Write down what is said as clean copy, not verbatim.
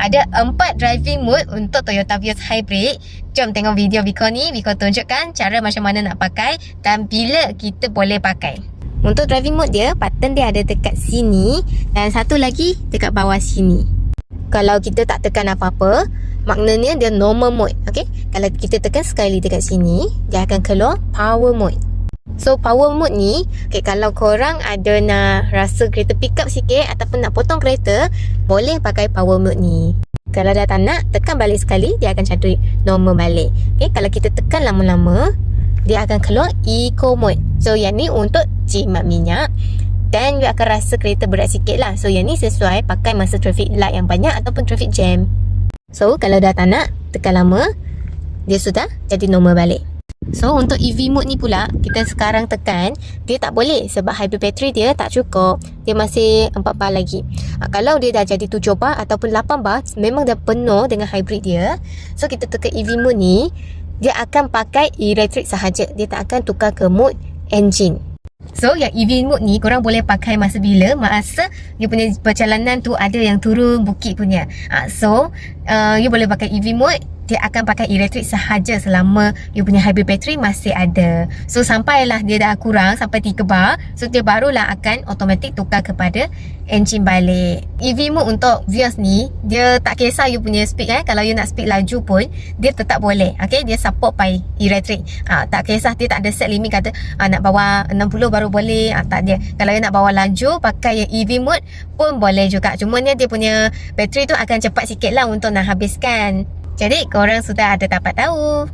Ada 4 driving mode untuk Toyota Vios Hybrid. Jom tengok video Viko ni. Viko tunjukkan cara macam mana nak pakai dan bila kita boleh pakai. Untuk driving mode dia, button dia ada dekat sini dan satu lagi dekat bawah sini. Kalau kita tak tekan apa-apa, maknanya dia normal mode. Okay? Kalau kita tekan sekali dekat sini, dia akan keluar power mode. So power mode ni, okay, kalau korang ada nak rasa kereta pick up sikit ataupun nak potong kereta, boleh pakai power mode ni. Kalau dah tak nak, tekan balik sekali, dia akan cari normal balik. Okay, kalau kita tekan lama-lama, dia akan keluar eco mode. So yang ni untuk jimat minyak dan you akan rasa kereta berat sikit lah. So yang ni sesuai pakai masa traffic light yang banyak ataupun traffic jam. So kalau dah tak nak, tekan lama, dia sudah jadi normal balik. So untuk EV mode ni pula, kita sekarang tekan, dia tak boleh sebab hybrid battery dia tak cukup. Dia masih 4 bar lagi. Kalau dia dah jadi 7 bar ataupun 8 bar, memang dah penuh dengan hybrid dia. So kita tekan EV mode ni, dia akan pakai elektrik sahaja. Dia tak akan tukar ke mode engine. So yang EV mode ni korang boleh pakai masa bila? Masa you punya perjalanan tu ada yang turun bukit punya. So you boleh pakai EV mode. Dia akan pakai elektrik sahaja selama you punya hybrid battery masih ada. So sampailah dia dah kurang sampai 3 bar, so dia barulah akan automatic tukar kepada engine balik. EV mode untuk Vios ni, dia tak kisah you punya speed Kalau you nak speed laju pun, dia tetap boleh. Okay, dia support by elektrik. Tak kisah, dia tak ada set limit kata nak bawa 60 baru boleh. Tak dia. Kalau you nak bawa laju, pakai yang EV mode pun boleh juga. Cuma dia punya bateri tu akan cepat sikit lah untuk nak habiskan. Jadi korang sudah ada dapat tahu.